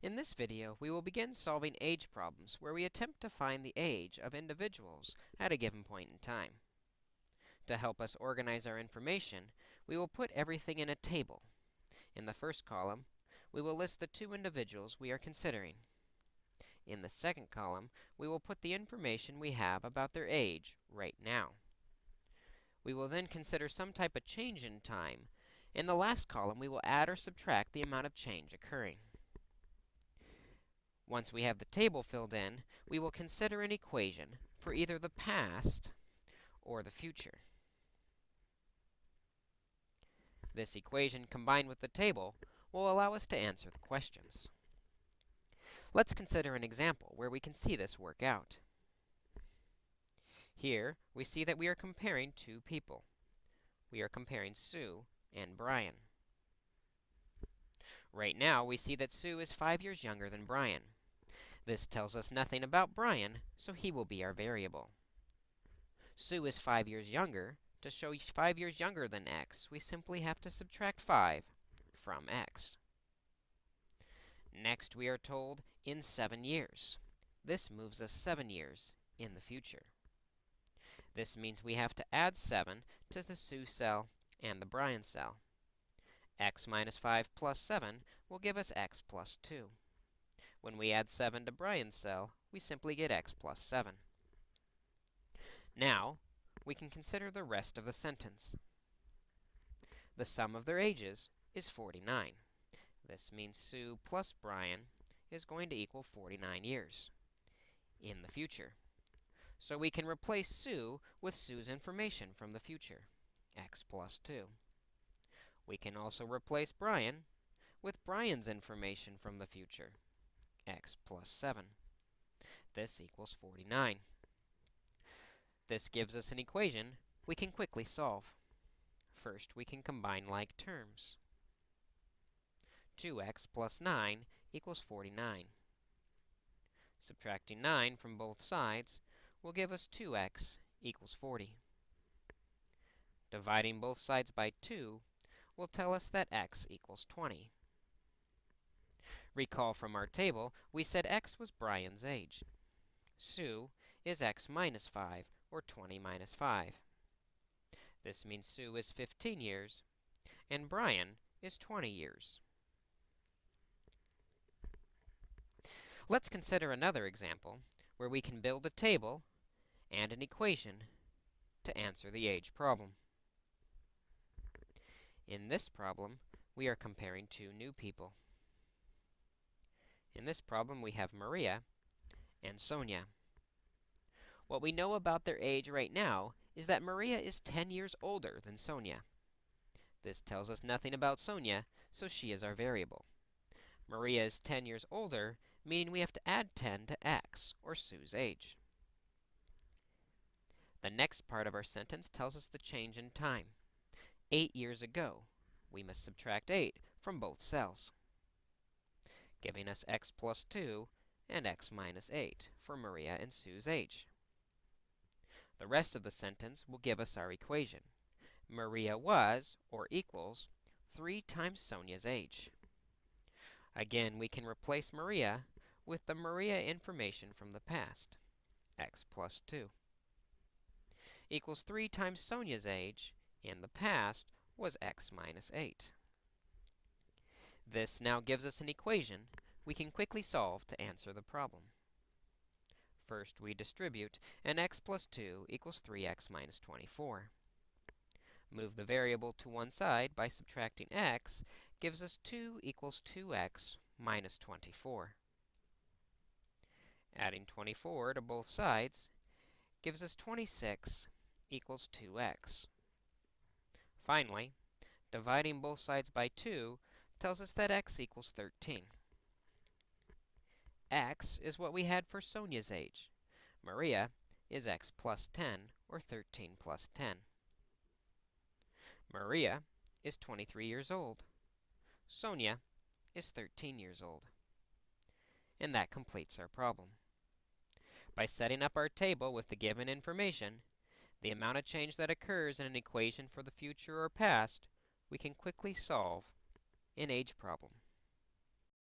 In this video, we will begin solving age problems where we attempt to find the age of individuals at a given point in time. To help us organize our information, we will put everything in a table. In the first column, we will list the two individuals we are considering. In the second column, we will put the information we have about their age right now. We will then consider some type of change in time. In the last column, we will add or subtract the amount of change occurring. Once we have the table filled in, we will consider an equation for either the past or the future. This equation, combined with the table, will allow us to answer the questions. Let's consider an example where we can see this work out. Here, we see that we are comparing two people. We are comparing Sue and Brian. Right now, we see that Sue is 5 years younger than Brian. This tells us nothing about Brian, so he will be our variable. Sue is 5 years younger. To show 5 years younger than x, we simply have to subtract 5 from x. Next, we are told in 7 years. This moves us 7 years in the future. This means we have to add 7 to the Sue cell and the Brian cell. X minus 5 plus 7 will give us x plus 2. When we add 7 to Brian's cell, we simply get x plus 7. Now, we can consider the rest of the sentence. The sum of their ages is 49. This means Sue plus Brian is going to equal 49 years in the future. So we can replace Sue with Sue's information from the future, x plus 2. We can also replace Brian with Brian's information from the future, x plus 7. This equals 49. This gives us an equation we can quickly solve. First, we can combine like terms. 2x plus 9 equals 49. Subtracting 9 from both sides will give us 2x equals 40. Dividing both sides by 2 will tell us that x equals 20. Recall from our table, we said x was Brian's age. Sue is x minus 5, or 20 minus 5. This means Sue is 15 years, and Brian is 20 years. Let's consider another example where we can build a table and an equation to answer the age problem. In this problem, we are comparing two new people. In this problem, we have Maria and Sonia. What we know about their age right now is that Maria is 10 years older than Sonia. This tells us nothing about Sonia, so she is our variable. Maria is 10 years older, meaning we have to add 10 to x, or Sue's age. The next part of our sentence tells us the change in time. 8 years ago, we must subtract 8 from both cells, giving us x plus 2 and x minus 8 for Maria and Sue's age. The rest of the sentence will give us our equation. Maria was, or equals, 3 times Sonia's age. Again, we can replace Maria with the Maria information from the past, x plus 2. Equals 3 times Sonia's age in the past was x minus 8. This now gives us an equation we can quickly solve to answer the problem. First, we distribute, and x plus 2 equals 3x minus 24. Move the variable to one side by subtracting x gives us 2 equals 2x minus 24. Adding 24 to both sides gives us 26 equals 2x. Finally, dividing both sides by 2 tells us that x equals 13. X is what we had for Sonia's age. Maria is x plus 10, or 13 plus 10. Maria is 23 years old. Sonia is 13 years old. And that completes our problem. By setting up our table with the given information, the amount of change that occurs in an equation for the future or past, we can quickly solve an age problem.